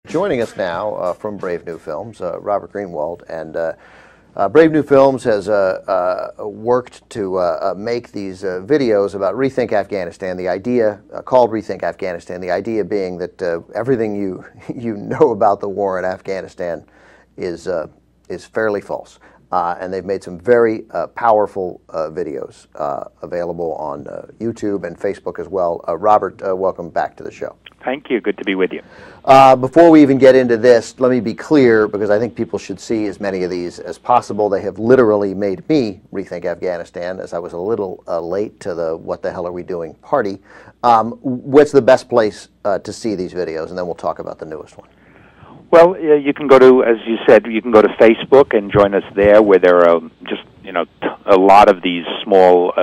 Joining us now from Brave New Films, Robert Greenwald, and Brave New Films has worked to make these videos about Rethink Afghanistan. The idea called Rethink Afghanistan. The idea being that everything you know about the war in Afghanistan is fairly false. And they've made some very powerful videos available on YouTube and Facebook as well. Robert, welcome back to the show. Thank you. Good to be with you. Before we even get into this, let me be clear, because I think people should see as many of these as possible. They have literally made me rethink Afghanistan, as I was a little late to the "what the hell are we doing" party. What's the best place to see these videos? And then we'll talk about the newest one. Well, you can go to, as you said, you can go to Facebook and join us there, where there are just, a lot of these small,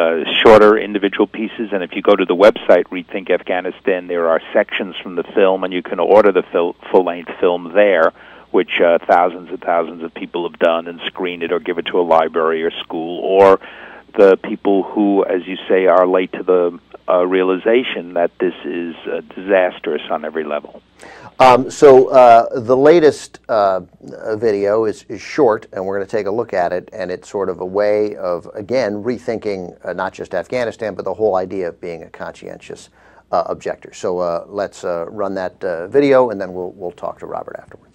shorter individual pieces. And if you go to the website, Rethink Afghanistan, there are sections from the film, and you can order the full-length film there, which thousands and thousands of people have done and screen it or give it to a library or school, or the people who, as you say, are late to the realization that this is disastrous on every level. So the latest video is short, and we're going to take a look at it, and it's sort of a way of, again, rethinking not just Afghanistan, but the whole idea of being a conscientious objector. So let's run that video, and then we'll talk to Robert afterwards.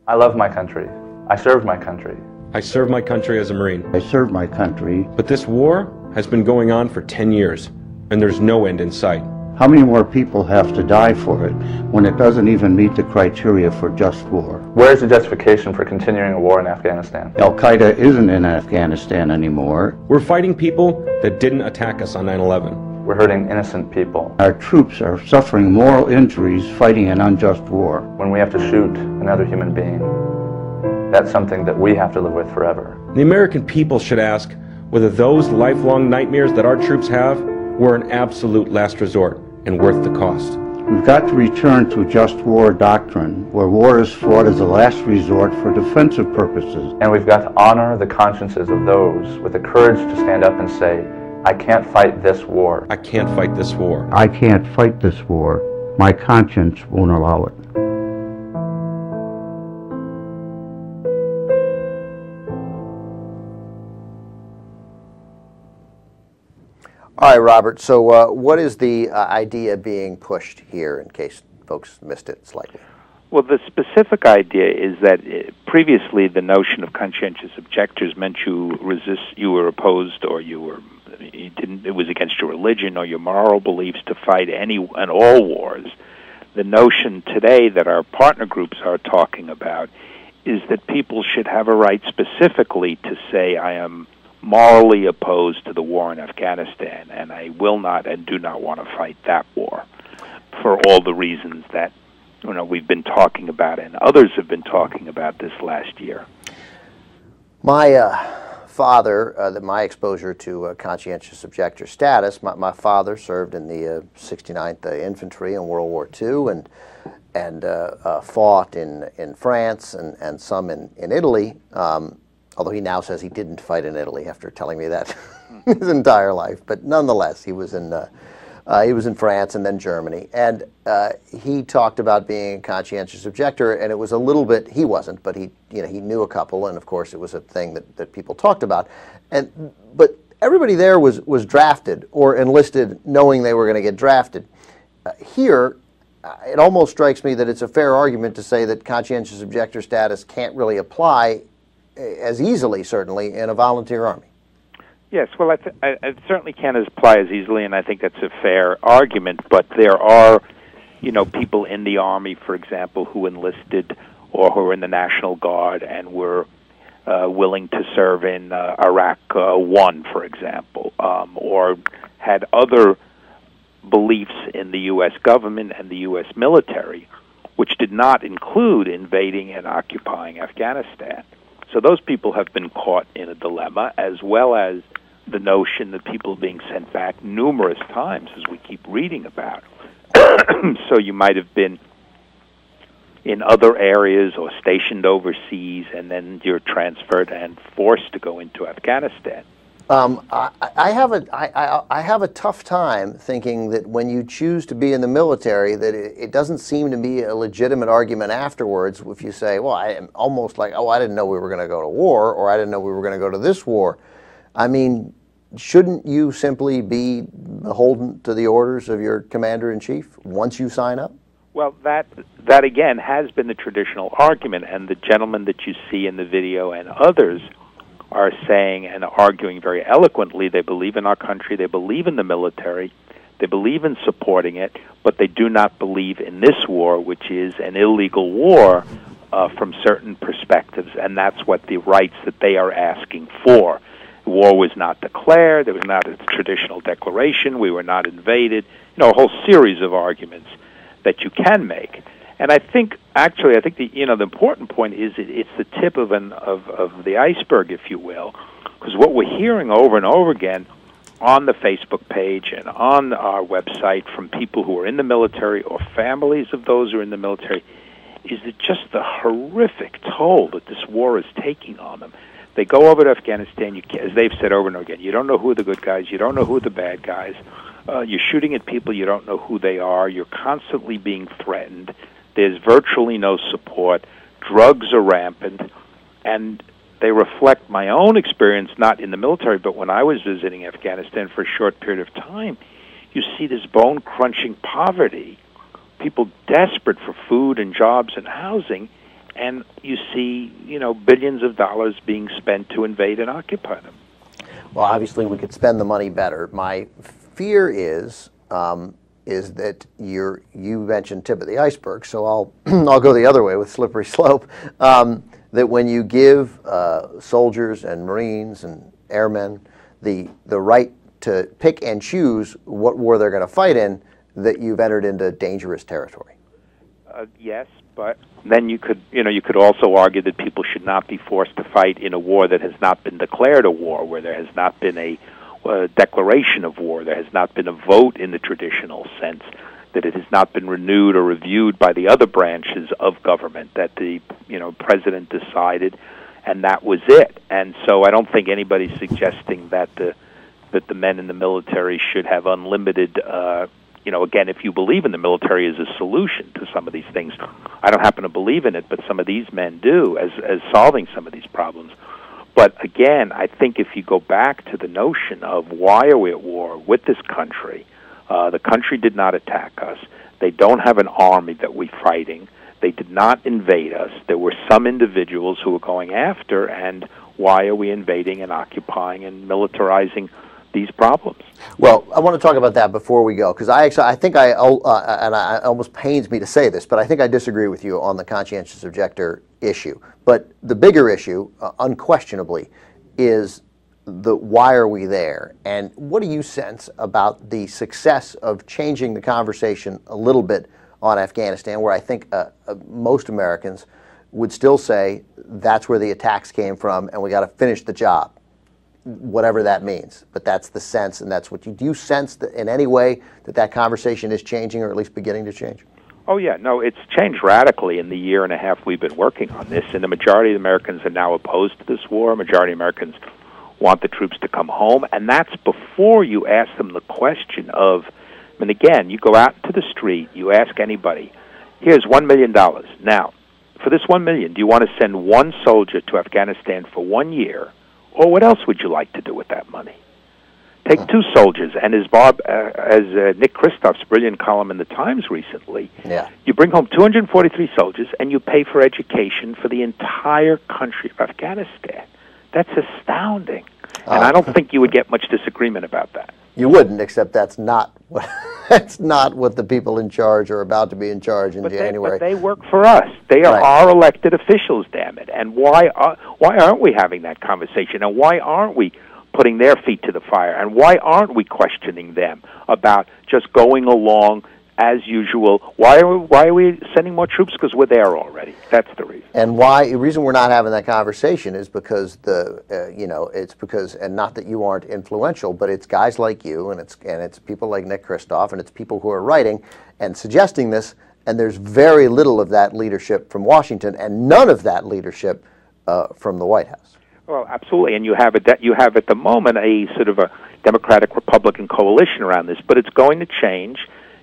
I love my country. I served my country. I served my country as a Marine. I served my country. But this war has been going on for 10 years, and there's no end in sight. How many more people have to die for it when it doesn't even meet the criteria for just war? Where's the justification for continuing a war in Afghanistan? Al-Qaeda isn't in Afghanistan anymore. We're fighting people that didn't attack us on 9/11. We're hurting innocent people. Our troops are suffering moral injuries fighting an unjust war. When we have to shoot another human being, that's something that we have to live with forever. The American people should ask whether those lifelong nightmares that our troops have were an absolute last resort and worth the cost. We've got to return to just war doctrine, where war is fought as a last resort for defensive purposes. And we've got to honor the consciences of those with the courage to stand up and say, I can't fight this war. I can't fight this war. I can't fight this war. My conscience won't allow it. All right, Robert, so what is the idea being pushed here, in case folks missed it slightly? Well, the specific idea is that previously the notion of conscientious objectors meant you were opposed, or it was against your religion or your moral beliefs to fight any and all wars. The notion today that our partner groups are talking about is that people should have a right specifically to say, I am morally opposed to the war in Afghanistan, and I will not and do not want to fight that war for all the reasons that we've been talking about and others have been talking about this last year. My father, my exposure to conscientious objector status, my father served in the 69th Infantry in World War II and fought in France and some in Italy. Although he now says he didn't fight in Italy after telling me that his entire life, but nonetheless, he was in France and then Germany, and he talked about being a conscientious objector, and it was a little bit. He wasn't, but he knew a couple, and of course, it was a thing that people talked about, but everybody there was drafted or enlisted, knowing they were going to get drafted. Here, it almost strikes me that it's a fair argument to say that conscientious objector status can't really apply as easily, certainly, in a volunteer army. Yes, well, it certainly can't apply as easily, and I think that's a fair argument, but there are, people in the Army, for example, who enlisted or who were in the National Guard and were willing to serve in Iraq 1, for example, or had other beliefs in the U.S. government and the U.S. military, which did not include invading and occupying Afghanistan. So those people have been caught in a dilemma, as well as the notion that people are being sent back numerous times, as we keep reading about. So you might have been in other areas or stationed overseas, and then you're transferred and forced to go into Afghanistan. I have a tough time thinking that when you choose to be in the military, that it doesn't seem to be a legitimate argument afterwards if you say, well, I am almost like, oh, I didn't know we were going to go to war, or I didn't know we were going to go to this war. I mean, shouldn't you simply be beholden to the orders of your commander-in-chief once you sign up? Well, that again has been the traditional argument, and the gentleman that you see in the video and others are saying and arguing very eloquently they believe in our country, they believe in the military, they believe in supporting it, but they do not believe in this war, which is an illegal war from certain perspectives, and that's what the rights that they are asking for. The war was not declared, there was not a traditional declaration, we were not invaded, a whole series of arguments that you can make. And I think, actually, the important point is it's the tip of the iceberg, if you will, because what we're hearing over and over again on the Facebook page and on our website from people who are in the military or families of those who are in the military is that just the horrific toll that this war is taking on them. They go over to Afghanistan, as they've said over and over again, you don't know who are the good guys, you don't know who are the bad guys, you're shooting at people, you don't know who they are, you're constantly being threatened. There's virtually no support. Drugs are rampant, and they reflect my own experience, not in the military, but when I was visiting Afghanistan for a short period of time. You see this bone-crunching poverty, people desperate for food and jobs and housing, and you see, billions of dollars being spent to invade and occupy them. Well, obviously, we could spend the money better. My fear is that you mentioned tip of the iceberg, so I'll go the other way with slippery slope. That when you give soldiers and Marines and airmen the right to pick and choose what war they're going to fight in, that you've entered into dangerous territory. Yes, but then you could also argue that people should not be forced to fight in a war that has not been declared a war, where there has not been a declaration of war, there has not been a vote in the traditional sense, that it has not been renewed or reviewed by the other branches of government, that the president decided, and that was it. And so I don't think anybody's suggesting that the men in the military should have unlimited. Again, if you believe in the military as a solution to some of these things, I don't happen to believe in it, but some of these men do as solving some of these problems. But again, I think if you go back to the notion of why are we at war with this country, the country did not attack us. They don't have an army that we're fighting. They did not invade us. There were some individuals who were going after, and why are we invading and occupying and militarizing these problems? Well, I want to talk about that before we go, because I think it almost pains me to say this, but I think I disagree with you on the conscientious objector issue. But the bigger issue, unquestionably, is the why are we there? And what do you sense about the success of changing the conversation a little bit on Afghanistan, where I think most Americans would still say that's where the attacks came from and we got to finish the job, whatever that means. But that's the sense, and that's what do you sense that in any way that conversation is changing, or at least beginning to change? Oh, yeah. No, it's changed radically in the year and a half we've been working on this, and the majority of Americans are now opposed to this war. A majority of Americans want the troops to come home, and that's before you ask them the question of, and again, you go out into the street, you ask anybody, here's $1 million. Now, for this $1 million, do you want to send one soldier to Afghanistan for 1 year, or what else would you like to do with that money? Take two soldiers, and as Nick Kristoff's brilliant column in the Times recently, you bring home 243 soldiers, and you pay for education for the entire country of Afghanistan. That's astounding, and I don't think you would get much disagreement about that. You wouldn't, except that's not what the people in charge are about to be in charge in January. But they work for us. They are our elected officials, damn it. And why aren't we having that conversation? And why aren't we putting their feet to the fire? And why aren't we questioning them about just going along as usual? Why are we sending more troops? Because we're there already. That's the reason. And the reason we're not having that conversation is because it's because, and not that you aren't influential, but it's guys like you, and it's people like Nick Kristoff, and it's people who are writing and suggesting this, and there's very little of that leadership from Washington, and none of that leadership from the White House. Well, absolutely, and you have at the moment a sort of a Democratic-Republican coalition around this, but it's going to change.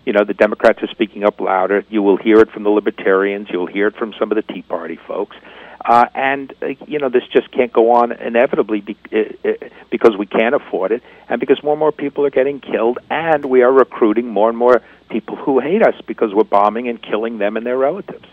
You know, the Democrats are speaking up louder. You will hear it from the Libertarians. You'll hear it from some of the Tea Party folks. You know, this just can't go on inevitably because we can't afford it, and because more and more people are getting killed, and we are recruiting more and more people who hate us because we're bombing and killing them and their relatives.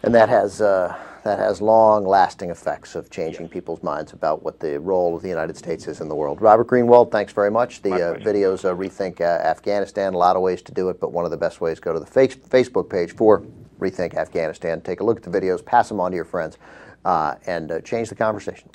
And that has long-lasting effects of changing people's minds about what the role of the United States is in the world. Robert Greenwald, thanks very much. The videos Rethink Afghanistan, a lot of ways to do it, but one of the best ways, go to the Facebook page for Rethink Afghanistan. Take a look at the videos, pass them on to your friends, and change the conversation.